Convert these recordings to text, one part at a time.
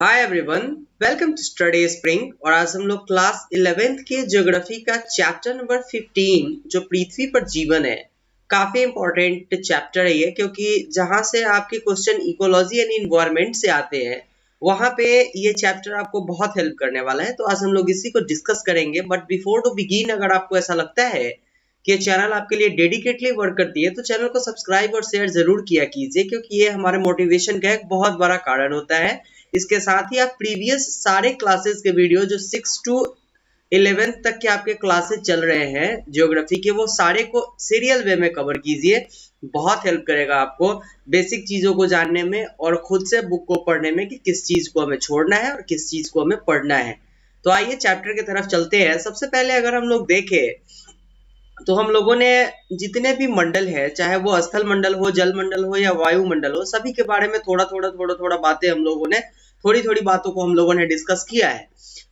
Hi everyone, welcome to Study Spring. और आज हम लोग क्लास 11th के ज्योग्राफी का चैप्टर नंबर 15 जो पृथ्वी पर जीवन है, काफी इंपॉर्टेंट चैप्टर है ये, क्योंकि जहां से आपके क्वेश्चन इकोलॉजी एंड इन्वायरमेंट से आते हैं वहां पे ये चैप्टर आपको बहुत हेल्प करने वाला है। तो आज हम लोग इसी को डिस्कस करेंगे। बट बिफोर टू बिगिन, अगर आपको ऐसा लगता है कि ये चैनल आपके लिए डेडिकेटली वर्क करती है तो चैनल को सब्सक्राइब और शेयर जरूर किया कीजिए, क्योंकि ये हमारे मोटिवेशन का एक बहुत बड़ा कारण होता है। इसके साथ ही आप प्रीवियस सारे क्लासेस के वीडियो जो 6 टू 11 तक के आपके क्लासेस चल रहे हैं ज्योग्राफी के, वो सारे को सीरियल वे में कवर कीजिए। बहुत हेल्प करेगा आपको बेसिक चीजों को जानने में और खुद से बुक को पढ़ने में कि किस चीज को हमें छोड़ना है और किस चीज को हमें पढ़ना है। तो आइए चैप्टर की तरफ चलते हैं। सबसे पहले अगर हम लोग देखें तो हम लोगों ने जितने भी मंडल है, चाहे वो स्थल मंडल हो, जल मंडल हो या वायुमंडल हो, सभी के बारे में थोड़ा थोड़ा बातें हम लोगों ने थोड़ी बातों को हम लोगों ने डिस्कस किया है।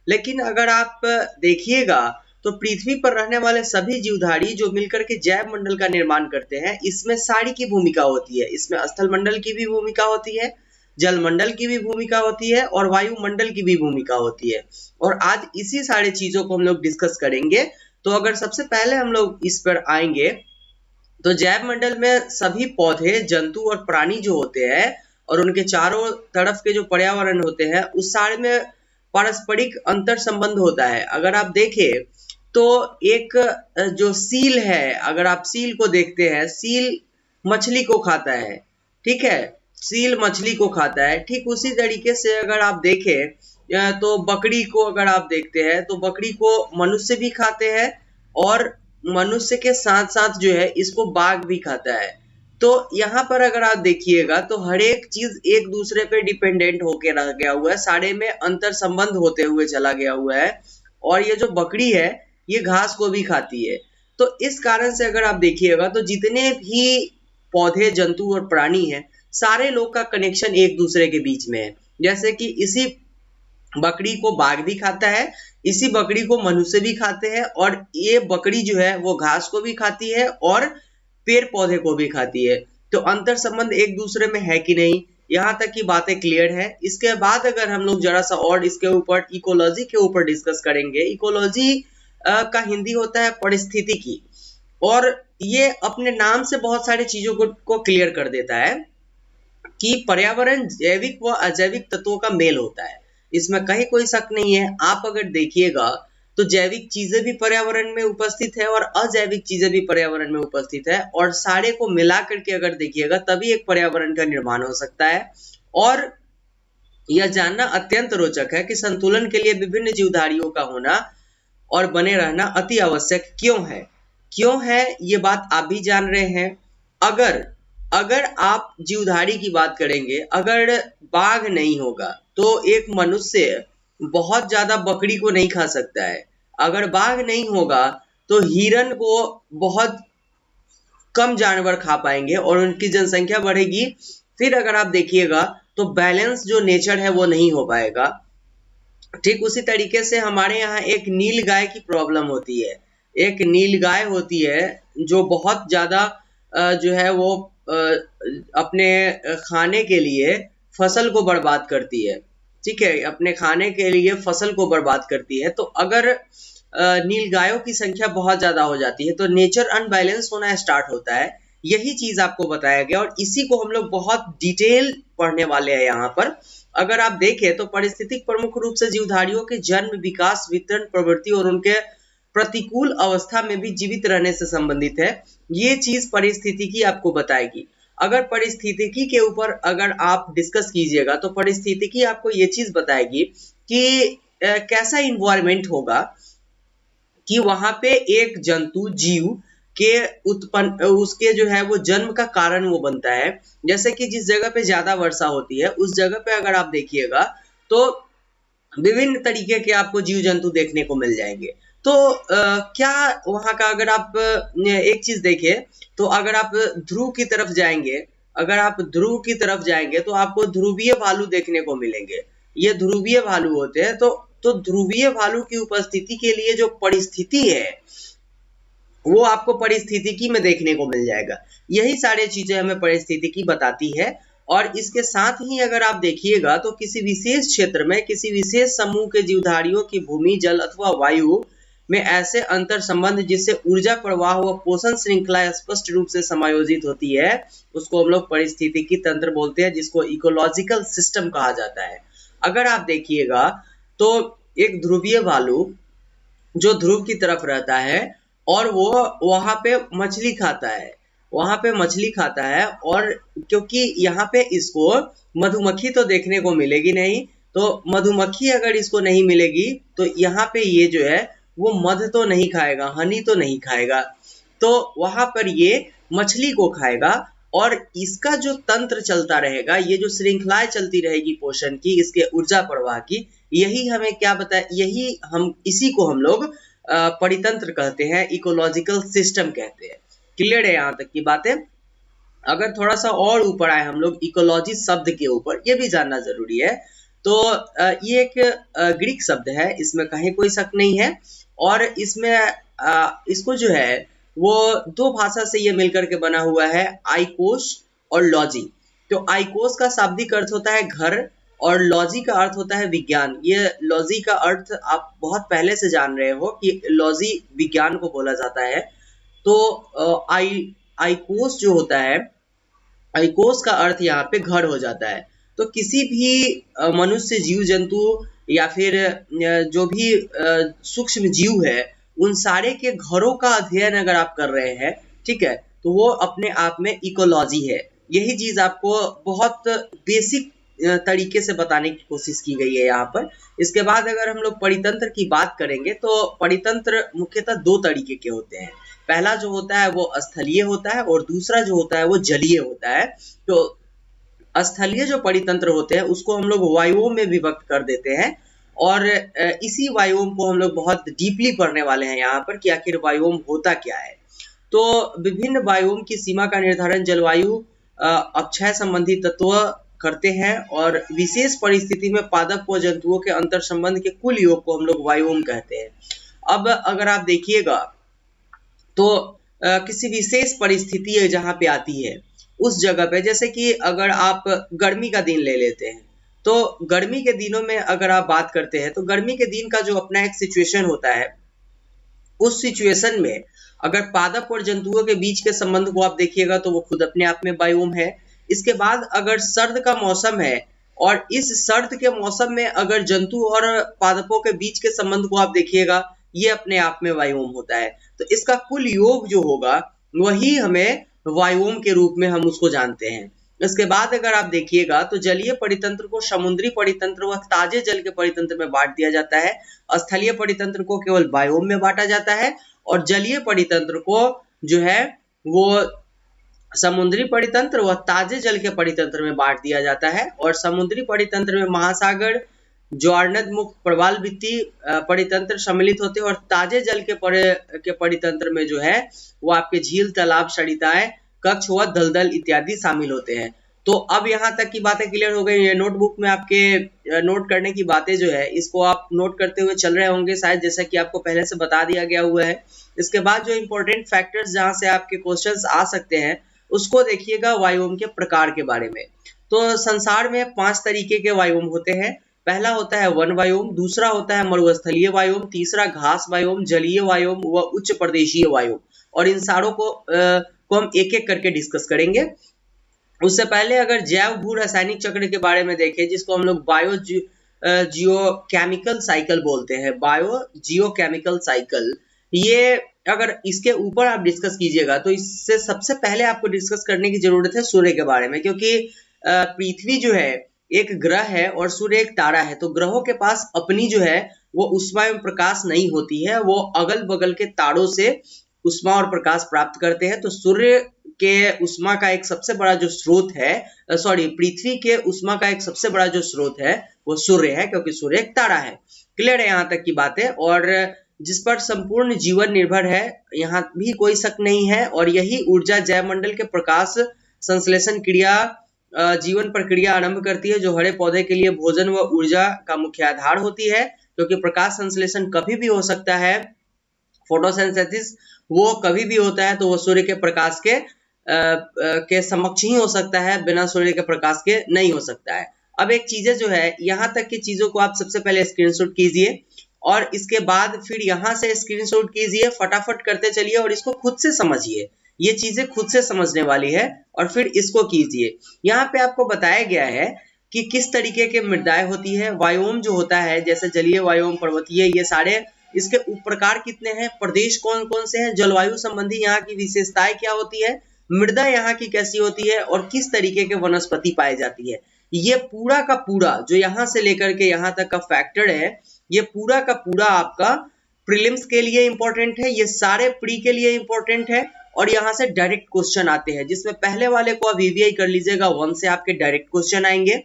लेकिन अगर आप देखिएगा तो पृथ्वी पर रहने वाले सभी जीवधारी जो मिलकर के जैव मंडल का निर्माण करते हैं, इसमें सारी की भूमिका होती है। इसमें स्थल मंडल की भी भूमिका होती है, जल मंडल की भी भूमिका होती है और वायुमंडल की भी भूमिका होती है। और आज इसी सारी चीजों को हम लोग डिस्कस करेंगे। तो अगर सबसे पहले हम लोग इस पर आएंगे तो जैव मंडल में सभी पौधे, जंतु और प्राणी जो होते हैं और उनके चारों तरफ के जो पर्यावरण होते हैं, उस सारे में पारस्परिक अंतर संबंध होता है। अगर आप देखें तो एक जो सील है, अगर आप सील को देखते हैं, सील मछली को खाता है, ठीक है, सील मछली को खाता है। ठीक उसी तरीके से अगर आप देखें तो बकरी को अगर आप देखते हैं तो बकरी को मनुष्य भी खाते हैं और मनुष्य के साथ साथ जो है इसको बाघ भी खाता है। तो यहाँ पर अगर आप देखिएगा तो हर एक चीज एक दूसरे पे डिपेंडेंट होके रह गया हुआ है, सारे में अंतर संबंध होते हुए चला गया हुआ है। और ये जो बकरी है ये घास को भी खाती है। तो इस कारण से अगर आप देखिएगा तो जितने भी पौधे, जंतु और प्राणी हैं, सारे लोग का कनेक्शन एक दूसरे के बीच में है। जैसे कि इसी बकरी को बाघ भी खाता है, इसी बकरी को मनुष्य भी खाते हैं, और ये बकरी जो है वो घास को भी खाती है और पेड़ पौधे को भी खाती है। तो अंतर संबंध एक दूसरे में है कि नहीं, यहाँ तक की बातें क्लियर है। इसके बाद अगर हम लोग जरा सा और इसके ऊपर इकोलॉजी के ऊपर डिस्कस करेंगे। इकोलॉजी का हिंदी होता है परिस्थितिकी, और ये अपने नाम से बहुत सारी चीजों को क्लियर कर देता है कि पर्यावरण जैविक व अजैविक तत्वों का मेल होता है। इसमें कहीं कोई शक नहीं है। आप अगर देखिएगा तो जैविक चीजें भी पर्यावरण में उपस्थित है और अजैविक चीजें भी पर्यावरण में उपस्थित है, और सारे को मिला करके अगर देखिएगा तभी एक पर्यावरण का निर्माण हो सकता है। और यह जानना अत्यंत रोचक है कि संतुलन के लिए विभिन्न जीवधारियों का होना और बने रहना अति आवश्यक क्यों है ये बात आप भी जान रहे हैं। अगर अगर आप जीवधारी की बात करेंगे, अगर बाघ नहीं होगा तो एक मनुष्य बहुत ज्यादा बकरी को नहीं खा सकता है। अगर बाघ नहीं होगा तो हिरन को बहुत कम जानवर खा पाएंगे और उनकी जनसंख्या बढ़ेगी। फिर अगर आप देखिएगा तो बैलेंस जो नेचर है वो नहीं हो पाएगा। ठीक उसी तरीके से हमारे यहाँ एक नील गाय की प्रॉब्लम होती है। एक नील गाय होती है जो बहुत ज्यादा जो है वो अपने खाने के लिए फसल को बर्बाद करती है। ठीक है, अपने खाने के लिए फसल को बर्बाद करती है। तो अगर नील गायों की संख्या बहुत ज्यादा हो जाती है तो नेचर अनबैलेंस होना स्टार्ट होता है। यही चीज आपको बताया गया और इसी को हम लोग बहुत डिटेल पढ़ने वाले हैं यहाँ पर। अगर आप देखें तो पारिस्थितिक प्रमुख रूप से जीवधारियों के जन्म, विकास, वितरण, प्रवृत्ति और उनके प्रतिकूल अवस्था में भी जीवित रहने से संबंधित है। ये चीज पारिस्थितिकी आपको बताएगी। अगर पारिस्थितिकी के ऊपर अगर आप डिस्कस कीजिएगा तो पारिस्थितिकी आपको ये चीज बताएगी कि कैसा इन्वायरमेंट होगा, कि वहां पे एक जंतु जीव के उत्पन्न उसके जो है वो जन्म का कारण वो बनता है। जैसे कि जिस जगह पे ज्यादा वर्षा होती है उस जगह पे अगर आप देखिएगा तो विभिन्न तरीके के आपको जीव जंतु देखने को मिल जाएंगे। तो क्या वहां का अगर आप एक चीज देखें तो अगर आप ध्रुव की तरफ जाएंगे, अगर आप ध्रुव की तरफ जाएंगे तो आपको ध्रुवीय भालू देखने को मिलेंगे। ये ध्रुवीय भालू होते हैं। तो ध्रुवीय भालू की उपस्थिति के लिए जो परिस्थिति है वो आपको परिस्थितिकी में देखने को मिल जाएगा। यही सारी चीजें हमें परिस्थितिकी बताती है। और इसके साथ ही अगर आप देखिएगा तो किसी विशेष क्षेत्र में किसी विशेष समूह के जीवधारियों की भूमि, जल अथवा वायु में ऐसे अंतर संबंध जिससे ऊर्जा प्रवाह व पोषण श्रृंखला स्पष्ट रूप से समायोजित होती है, उसको हम लोग पारिस्थितिकी तंत्र बोलते हैं, जिसको इकोलॉजिकल सिस्टम कहा जाता है। अगर आप देखिएगा तो एक ध्रुवीय भालू जो ध्रुव की तरफ रहता है और वो वहां पे मछली खाता है, वहां पे मछली खाता है, और क्योंकि यहाँ पे इसको मधुमक्खी तो देखने को मिलेगी नहीं, तो मधुमक्खी अगर इसको नहीं मिलेगी तो यहाँ पे ये जो है वो मध तो नहीं खाएगा, हनी तो नहीं खाएगा, तो वहां पर ये मछली को खाएगा। और इसका जो तंत्र चलता रहेगा, ये जो श्रृंखलाएं चलती रहेगी पोषण की, इसके ऊर्जा प्रवाह की, यही हमें क्या बताए, यही हम इसी को हम लोग परितंत्र कहते हैं, इकोलॉजिकल सिस्टम कहते हैं। क्लियर है यहाँ तक की बातें? अगर थोड़ा सा और ऊपर आए हम लोग इकोलॉजी शब्द के ऊपर, ये भी जानना जरूरी है। तो ये एक ग्रीक शब्द है, इसमें कहीं कोई शक नहीं है, और इसमें इसको जो है वो दो भाषा से ये मिलकर के बना हुआ है, आइकोस और लॉजी। तो आइकोस का शाब्दिक अर्थ होता है घर, और लॉजी का अर्थ होता है विज्ञान। ये लॉजी का अर्थ आप बहुत पहले से जान रहे हो कि लॉजी विज्ञान को बोला जाता है। तो आइकोस जो होता है, आइकोस का अर्थ यहाँ पे घर हो जाता है। तो किसी भी मनुष्य, जीव जंतु या फिर जो भी सूक्ष्म जीव है, उन सारे के घरों का अध्ययन अगर आप कर रहे हैं, ठीक है, तो वो अपने आप में इकोलॉजी है। यही चीज आपको बहुत बेसिक तरीके से बताने की कोशिश की गई है यहाँ पर। इसके बाद अगर हम लोग परितंत्र की बात करेंगे तो परितंत्र मुख्यतः दो तरीके के होते हैं। पहला जो होता है वो स्थलीय होता है, और दूसरा जो होता है वो जलीय होता है। तो स्थलीय जो परितंत्र होते हैं उसको हम लोग वायुओं में विभक्त कर देते हैं, और इसी वायुओं को हम लोग बहुत डीपली पढ़ने वाले हैं यहाँ पर कि आखिर वायुओं होता क्या है। तो विभिन्न वायुओं की सीमा का निर्धारण जलवायु अक्षय संबंधी तत्व करते हैं, और विशेष परिस्थिति में पादप व जंतुओं के अंतर संबंध के कुल योग को हम लोग वायुओं कहते हैं। अब अगर आप देखिएगा तो किसी विशेष परिस्थिति है जहाँ पे आती है उस जगह पे, जैसे कि अगर आप गर्मी का दिन ले लेते हैं, तो गर्मी के दिनों में अगर आप बात करते हैं तो गर्मी के दिन का जो अपना एक सिचुएशन होता है, उस सिचुएशन में अगर पादप और जंतुओं के बीच के संबंध को आप देखिएगा तो वो खुद अपने आप में बायोम है। इसके बाद अगर सर्द का मौसम है, और इस सर्द के मौसम में अगर जंतु और पादपों के बीच के संबंध को आप देखिएगा, ये अपने आप में वायुओम होता है। तो इसका कुल योग जो होगा वही हमें वायुओम के रूप में हम उसको जानते हैं। इसके बाद अगर आप देखिएगा तो जलीय परितंत्र को समुद्री परितंत्र व ताजे जल के परितंत्र में बांट दिया जाता है। स्थलीय परितंत्र को केवल बायोम में बांटा जाता है, और जलीय परितंत्र को जो है वो समुद्री परितंत्र व ताजे जल के परितंत्र में बांट दिया जाता है। और समुद्री परितंत्र में महासागर, ज्वारनद मुक्त, प्रवाल वृत्ति परितंत्र सम्मिलित होते हैं, और ताजे जल के परितंत्र में जो है वो आपके झील, तालाब, सरिताएं, कक्ष व दलदल इत्यादि शामिल होते हैं। तो अब यहाँ तक की बातें क्लियर हो गई। ये नोटबुक में आपके नोट करने की बातें जो है इसको आप नोट करते हुए चल रहे होंगे शायद, जैसा कि आपको पहले से बता दिया गया हुआ है। इसके बाद जो इंपॉर्टेंट फैक्टर्स जहाँ से आपके क्वेश्चंस आ सकते हैं उसको देखिएगा वायुओं के प्रकार के बारे में। तो संसार में 5 तरीके के वायुओं होते हैं। पहला होता है वन वायुओं, दूसरा होता है मरुस्थलीय वायुओं, तीसरा घास वायुओं, जलीय वायुओं व उच्च प्रदेशीय वायुओं। और इन सारों को हम एक एक करके डिस्कस करेंगे। उससे पहले अगर जैव भू रासायनिक चक्र के बारे में देखें, जिसको हम लोग बायो जियोकेमिकल साइकिल बोलते हैं, बायो जियोकेमिकल साइकिल, ये अगर इसके ऊपर आप डिस्कस कीजिएगा तो इससे सबसे पहले आपको डिस्कस करने की जरूरत है सूर्य के बारे में, क्योंकि पृथ्वी जो है एक ग्रह है और सूर्य एक तारा है। तो ग्रहों के पास अपनी जो है वो ऊष्मा एवं प्रकाश नहीं होती है, वो अगल बगल के तारों से ऊष्मा और प्रकाश प्राप्त करते हैं। तो सूर्य के ऊष्मा का एक सबसे बड़ा जो स्रोत है, पृथ्वी के ऊष्मा का एक सबसे बड़ा जो स्रोत है वो सूर्य है, क्योंकि सूर्य एक तारा है। क्लियर है यहाँ तक की बातें? और जिस पर संपूर्ण जीवन निर्भर है, यहाँ भी कोई शक नहीं है। और यही ऊर्जा जैवमंडल के प्रकाश संश्लेषण क्रिया, जीवन प्रक्रिया आरंभ करती है, जो हरे पौधे के लिए भोजन व ऊर्जा का मुख्य आधार होती है। क्योंकि प्रकाश संश्लेषण कभी भी हो सकता है, फोटोसिंथेसिस वो कभी भी होता है, तो वो सूर्य के प्रकाश के के समक्ष ही हो सकता है, बिना सूर्य के प्रकाश के नहीं हो सकता है। अब एक चीजें जो है यहाँ तक की चीजों को आप सबसे पहले स्क्रीनशॉट कीजिए और इसके बाद फिर यहाँ से स्क्रीनशॉट कीजिए, फटाफट करते चलिए और इसको खुद से समझिए। ये चीजें खुद से समझने वाली है और फिर इसको कीजिए। यहाँ पे आपको बताया गया है कि किस तरीके के मृदाएं होती है। वायोम जो होता है, जैसे जलीय वायोम, पर्वतीय, ये सारे इसके उप प्रकार कितने हैं, प्रदेश कौन कौन से हैं, जलवायु संबंधी यहाँ की विशेषताएं क्या होती है, मृदा यहाँ की कैसी होती है और किस तरीके के वनस्पति पाई जाती है। ये पूरा का पूरा जो यहाँ से लेकर के यहाँ तक का फैक्टर है, ये पूरा का पूरा आपका प्रीलिम्स के लिए इंपॉर्टेंट है, ये सारे प्री के लिए इंपॉर्टेंट है और यहाँ से डायरेक्ट क्वेश्चन आते हैं, जिसमें पहले वाले को आप वीवीआई कर लीजिएगा, 1 से आपके डायरेक्ट क्वेश्चन आएंगे।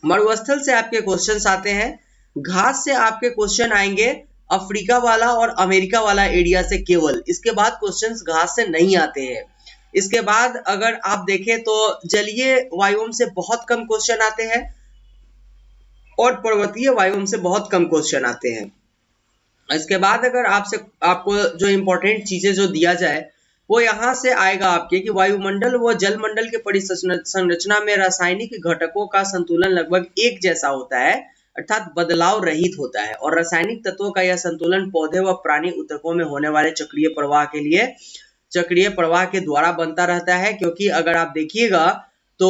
मरुस्थल से आपके क्वेश्चंस आते हैं, घास से आपके क्वेश्चन आएंगे अफ्रीका वाला और अमेरिका वाला एरिया से केवल, इसके बाद क्वेश्चंस घास से नहीं आते हैं। इसके बाद अगर आप देखें तो जलीय वायुओं से बहुत कम क्वेश्चन आते हैं और पर्वतीय वायुओं से बहुत कम क्वेश्चन आते हैं। इसके बाद अगर आपको जो इंपॉर्टेंट चीजें जो दिया जाए वो यहाँ से आएगा आपके कि वायुमंडल व जलमंडल के परिसंरचना में रासायनिक घटकों का संतुलन लगभग एक जैसा होता है, अर्थात बदलाव रहित होता है, और रासायनिक तत्वों का यह संतुलन पौधे व प्राणी ऊतकों में होने वाले चक्रीय प्रवाह के द्वारा बनता रहता है। क्योंकि अगर आप देखिएगा तो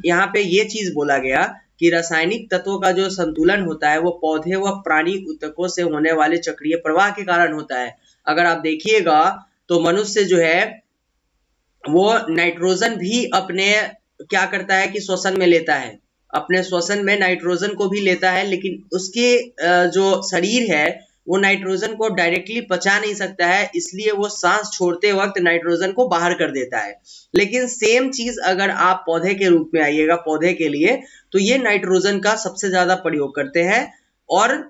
यहाँ पे ये चीज बोला गया कि रासायनिक तत्वों का जो संतुलन होता है वो पौधे व प्राणी ऊतकों से होने वाले चक्रीय प्रवाह के कारण होता है। अगर आप देखिएगा तो मनुष्य जो है वो नाइट्रोजन भी अपने क्या करता है कि श्वसन में लेता है, अपने श्वसन में नाइट्रोजन को भी लेता है, लेकिन उसके जो शरीर है वो नाइट्रोजन को डायरेक्टली पचा नहीं सकता है, इसलिए वो सांस छोड़ते वक्त नाइट्रोजन को बाहर कर देता है। लेकिन सेम चीज अगर आप पौधे के रूप में आइएगा, पौधे के लिए, तो ये नाइट्रोजन का सबसे ज्यादा प्रयोग करते हैं और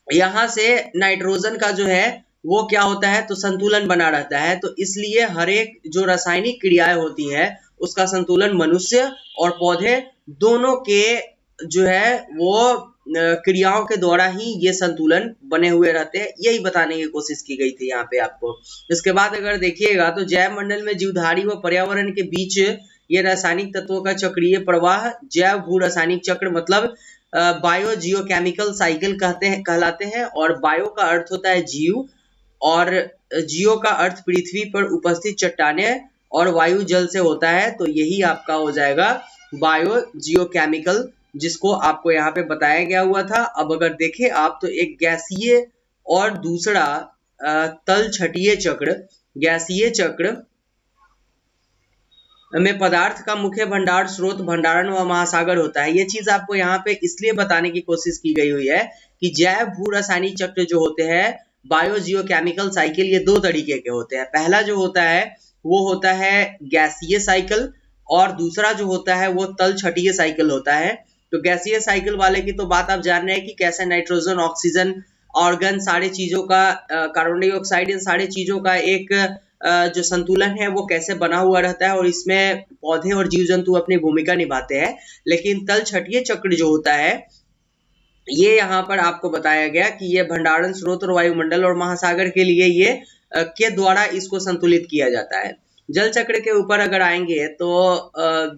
यहाँ से नाइट्रोजन का जो है वो क्या होता है तो संतुलन बना रहता है। तो इसलिए हर एक जो रासायनिक क्रियाएं होती है उसका संतुलन मनुष्य और पौधे दोनों के जो है वो क्रियाओं के द्वारा ही ये संतुलन बने हुए रहते हैं, यही बताने की कोशिश की गई थी यहाँ पे आपको। इसके बाद अगर देखिएगा तो जैव मंडल में जीवधारी व पर्यावरण के बीच ये रासायनिक तत्वों का चक्रीय प्रवाह जैव भू रासायनिक चक्र मतलब बायो जियोकेमिकल साइकिल कहलाते हैं। और बायो का अर्थ होता है जीव और जियो का अर्थ पृथ्वी पर उपस्थित चट्टानें और वायु जल से होता है, तो यही आपका हो जाएगा बायो जियोकेमिकल, जिसको आपको यहाँ पे बताया गया हुआ था। अब अगर देखें आप तो एक गैसीय और दूसरा तलछटीय चक्र, गैसीय चक्र में पदार्थ का मुख्य भंडार स्रोत भंडारण व महासागर होता है। ये चीज आपको यहाँ पे इसलिए बताने की कोशिश की गई हुई है कि जैव भू रासायनिक चक्र जो होते हैं बायो जियोकेमिकल साइकिल, ये दो तरीके के होते हैं। पहला जो होता है वो होता है गैसीय साइकिल और दूसरा जो होता है वो तलछटीय साइकिल होता है। तो गैसीय साइकिल वाले की तो बात आप जान रहे हैं कि कैसे नाइट्रोजन, ऑक्सीजन, ऑर्गन, सारे चीजों का, कार्बन डाइऑक्साइड, इन सारे चीजों का एक जो संतुलन है वो कैसे बना हुआ रहता है और इसमें पौधे और जीव जंतु अपनी भूमिका निभाते हैं। लेकिन तलछटीय चक्र जो होता है ये यहाँ पर आपको बताया गया कि ये भंडारण स्रोत और वायुमंडल और महासागर के लिए ये के द्वारा इसको संतुलित किया जाता है। जल चक्र के ऊपर अगर आएंगे तो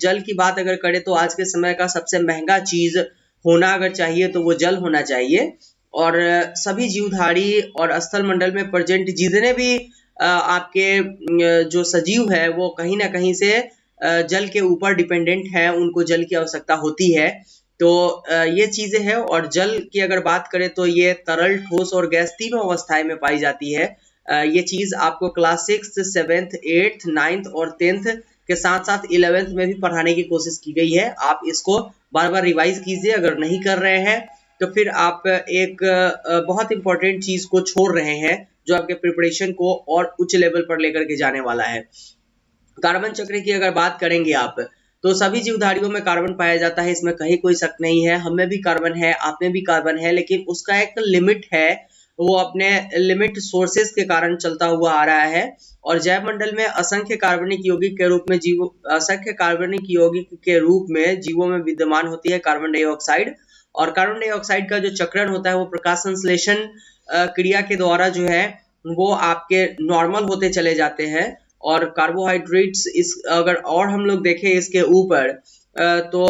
जल की बात अगर करें तो आज के समय का सबसे महंगा चीज होना अगर चाहिए तो वो जल होना चाहिए। और सभी जीवधारी और स्थल मंडल में प्रेजेंट जितने भी आपके जो सजीव है वो कहीं ना कहीं से जल के ऊपर डिपेंडेंट है, उनको जल की आवश्यकता होती है। तो ये चीजें हैं। और जल की अगर बात करें तो ये तरल, ठोस और गैस तीनों अवस्थाएं में पाई जाती है। ये चीज आपको क्लास 6, 7, 8, 9 और 10th के साथ साथ 11th में भी पढ़ाने की कोशिश की गई है। आप इसको बार बार रिवाइज कीजिए, अगर नहीं कर रहे हैं तो फिर आप एक बहुत इंपॉर्टेंट चीज को छोड़ रहे हैं जो आपके प्रिपरेशन को और उच्च लेवल पर लेकर के जाने वाला है। कार्बन चक्र की अगर बात करेंगे आप तो सभी जीवधारियों में कार्बन पाया जाता है, इसमें कहीं कोई शक नहीं है। हम में भी कार्बन है, आप में भी कार्बन है, लेकिन उसका एक लिमिट है, वो अपने लिमिट सोर्सेस के कारण चलता हुआ आ रहा है। और जैव मंडल में असंख्य कार्बनिक यौगिक के रूप में जीवों में विद्यमान होती है कार्बन डाइऑक्साइड। और कार्बन डाइऑक्साइड का जो चक्रण होता है वो प्रकाश संश्लेषण क्रिया के द्वारा जो है वो आपके नॉर्मल होते चले जाते हैं। और कार्बोहाइड्रेट्स इस अगर और हम लोग देखें इसके ऊपर तो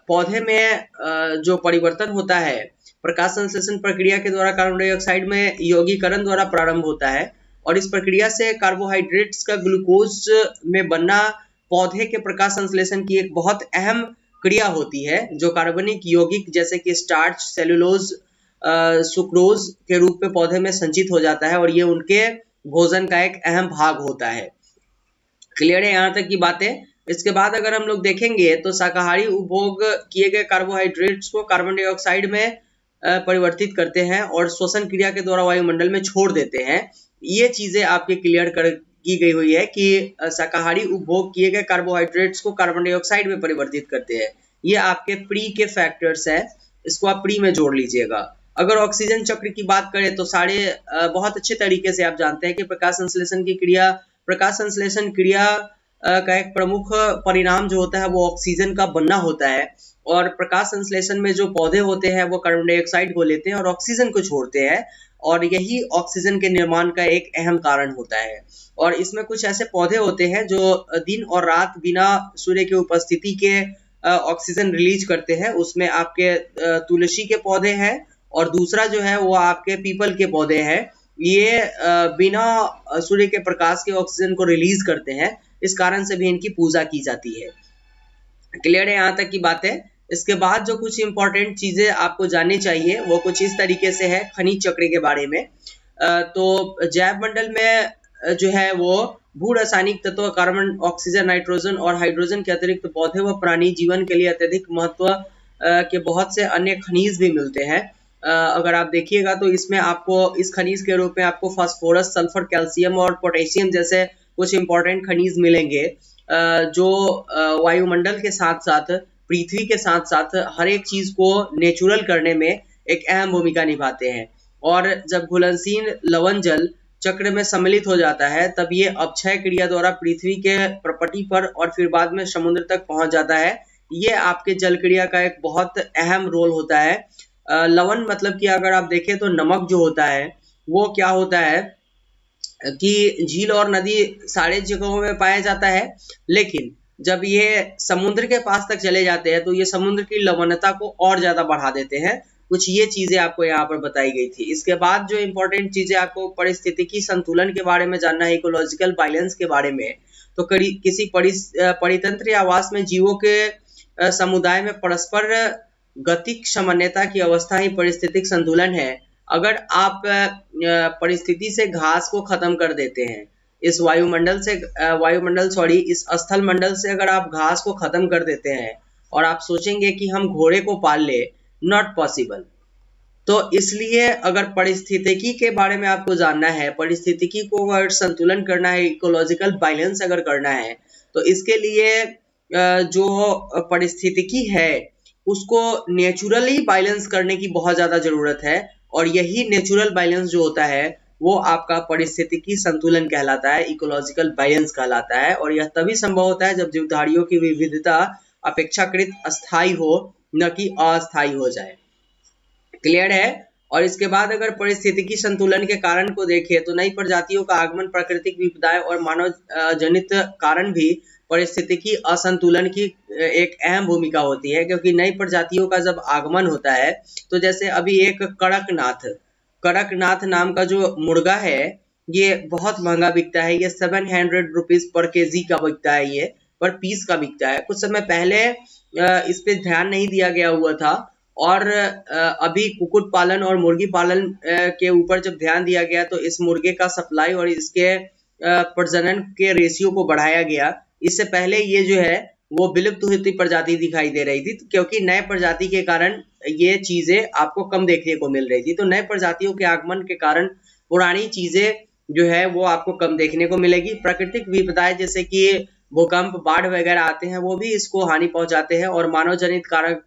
पौधे में जो परिवर्तन होता है प्रकाश संश्लेषण प्रक्रिया के द्वारा कार्बन डाइऑक्साइड में यौगीकरण द्वारा प्रारंभ होता है और इस प्रक्रिया से कार्बोहाइड्रेट्स का ग्लूकोज में बनना पौधे के प्रकाश संश्लेषण की एक बहुत अहम क्रिया होती है जो कार्बनिक यौगिक जैसे कि स्टार्च, सेलुलोज, सुक्रोज के रूप में पौधे में संचित हो जाता है और ये उनके भोजन का एक अहम भाग होता है। क्लियर है यहाँ तक की बातें। इसके बाद अगर हम लोग देखेंगे तो शाकाहारी उपभोग किए गए कार्बोहाइड्रेट्स को कार्बन डाइऑक्साइड में परिवर्तित करते हैं और श्वसन क्रिया के द्वारा वायुमंडल में छोड़ देते हैं। ये चीजें आपके क्लियर कर की गई हुई है कि शाकाहारी उपभोग किए गए कार्बोहाइड्रेट्स को कार्बन डाइऑक्साइड में परिवर्तित करते हैं। ये आपके प्री के फैक्टर्स है, इसको आप प्री में जोड़ लीजिएगा। अगर ऑक्सीजन चक्र की बात करें तो बहुत अच्छे तरीके से आप जानते हैं कि प्रकाश संश्लेषण क्रिया का एक प्रमुख परिणाम जो होता है वो ऑक्सीजन का बनना होता है और प्रकाश संश्लेषण में जो पौधे होते हैं वो कार्बन डाइऑक्साइड को लेते हैं और ऑक्सीजन को छोड़ते हैं और यही ऑक्सीजन के निर्माण का एक अहम कारण होता है। और इसमें कुछ ऐसे पौधे होते हैं जो दिन और रात बिना सूर्य की उपस्थिति के ऑक्सीजन रिलीज करते हैं। उसमें आपके तुलसी के पौधे हैं और दूसरा जो है वो आपके पीपल के पौधे हैं। ये बिना सूर्य के प्रकाश के ऑक्सीजन को रिलीज करते हैं, इस कारण से भी इनकी पूजा की जाती है। क्लियर है यहाँ तक की बात है। इसके बाद जो कुछ इंपॉर्टेंट चीजें आपको जाननी चाहिए वो कुछ इस तरीके से है खनिज चक्र के बारे में। तो जैव मंडल में जो है वो भू रासायनिक तत्व कार्बन, ऑक्सीजन, नाइट्रोजन और हाइड्रोजन के अतिरिक्त पौधे व प्राणी जीवन के लिए अत्यधिक महत्व के बहुत से अन्य खनिज भी मिलते हैं। अगर आप देखिएगा तो इसमें आपको इस खनिज के रूप में आपको फास्फोरस, सल्फर, कैल्शियम और पोटेशियम जैसे कुछ इंपॉर्टेंट खनिज मिलेंगे जो वायुमंडल के साथ साथ पृथ्वी के साथ साथ हर एक चीज को नेचुरल करने में एक अहम भूमिका निभाते हैं। और जब घुलनशील लवण जल चक्र में सम्मिलित हो जाता है तब ये अपक्षय क्रिया द्वारा पृथ्वी के प्रपटी पर और फिर बाद में समुद्र तक पहुंच जाता है। ये आपके जल क्रिया का एक बहुत अहम रोल होता है। लवण मतलब कि अगर आप देखें तो नमक जो होता है वो क्या होता है कि झील और नदी सारे जगहों में पाया जाता है, लेकिन जब ये समुद्र के पास तक चले जाते हैं तो ये समुद्र की लवणता को और ज्यादा बढ़ा देते हैं। कुछ ये चीजें आपको यहाँ पर बताई गई थी। इसके बाद जो इंपॉर्टेंट चीजें आपको पारिस्थितिकी संतुलन के बारे में जानना है, इकोलॉजिकल बैलेंस के बारे में। तो किसी परितंत्र या आवास में जीवों के समुदाय में परस्पर गतिक समन्वयता की अवस्था ही पारिस्थितिक संतुलन है। अगर आप परिस्थिति से घास को खत्म कर देते हैं, इस इस स्थल मंडल से अगर आप घास को खत्म कर देते हैं और आप सोचेंगे कि हम घोड़े को पाल ले, नॉट पॉसिबल। तो इसलिए अगर परिस्थितिकी के बारे में आपको जानना है, परिस्थितिकी को अगर संतुलन करना है, इकोलॉजिकल बैलेंस अगर करना है, तो इसके लिए जो परिस्थितिकी है उसको नेचुरली बैलेंस करने की बहुत ज्यादा जरूरत है और यही नेचुरल बैलेंस जो होता है वो आपका परिस्थितिकी संतुलन कहलाता है, इकोलॉजिकल बैलेंस कहलाता है। और यह तभी संभव होता है जब जीवधारियों की विविधता अपेक्षाकृत अस्थायी हो, न कि अस्थायी हो जाए। क्लियर है। और इसके बाद अगर परिस्थितिकी संतुलन के कारण को देखें तो नई प्रजातियों का आगमन, प्राकृतिक विपदाएं और मानव जनित कारण भी परिस्थितिकी असंतुलन की एक अहम भूमिका होती है, क्योंकि नई प्रजातियों का जब आगमन होता है तो जैसे अभी एक कड़कनाथ नाम का जो मुर्गा है ये बहुत महंगा बिकता है। ये 700 रुपीज पर केजी का बिकता है, ये पर पीस का बिकता है। कुछ समय पहले इस पे ध्यान नहीं दिया गया हुआ था और अभी कुक्कुट पालन और मुर्गी पालन के ऊपर जब ध्यान दिया गया तो इस मुर्गे का सप्लाई और इसके प्रजनन के रेशियो को बढ़ाया गया। इससे पहले ये जो है वो विलुप्त होती प्रजाति दिखाई दे रही थी, क्योंकि नए प्रजाति के कारण ये चीजें आपको कम देखने को मिल रही थी। तो नए प्रजातियों के आगमन के कारण पुरानी चीजें जो है वो आपको कम देखने को मिलेगी। प्राकृतिक विपदाएं जैसे कि भूकंप, बाढ़ वगैरह आते हैं वो भी इसको हानि पहुंचाते हैं। और मानव जनित कारक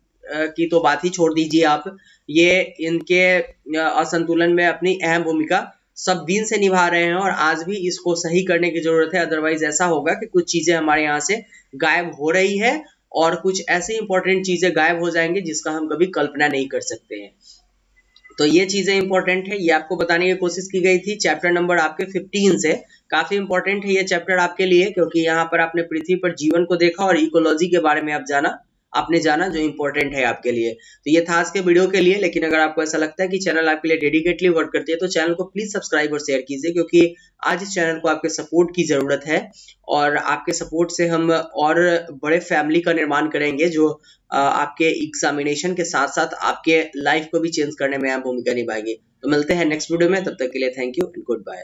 की तो बात ही छोड़ दीजिए आप, ये इनके असंतुलन में अपनी अहम भूमिका सब दिन से निभा रहे हैं और आज भी इसको सही करने की जरूरत है। अदरवाइज ऐसा होगा कि कुछ चीजें हमारे यहाँ से गायब हो रही है और कुछ ऐसी इंपॉर्टेंट चीजें गायब हो जाएंगे जिसका हम कभी कल्पना नहीं कर सकते हैं। तो ये चीजें इंपॉर्टेंट है, ये आपको बताने की कोशिश की गई थी चैप्टर नंबर आपके 15 से। काफी इंपॉर्टेंट है ये चैप्टर आपके लिए, क्योंकि यहाँ पर आपने पृथ्वी पर जीवन को देखा और इकोलॉजी के बारे में आपने जाना जो इम्पोर्टेंट है आपके लिए। तो ये था आज के वीडियो के लिए, लेकिन अगर आपको ऐसा लगता है कि चैनल आपके लिए डेडिकेटली वर्क करती है तो चैनल को प्लीज सब्सक्राइब और शेयर कीजिए, क्योंकि आज इस चैनल को आपके सपोर्ट की जरूरत है और आपके सपोर्ट से हम और बड़े फैमिली का निर्माण करेंगे जो आपके एग्जामिनेशन के साथ साथ आपके लाइफ को भी चेंज करने में अहम भूमिका निभाएगी। तो मिलते हैं नेक्स्ट वीडियो में, तब तक के लिए thank you and good bye.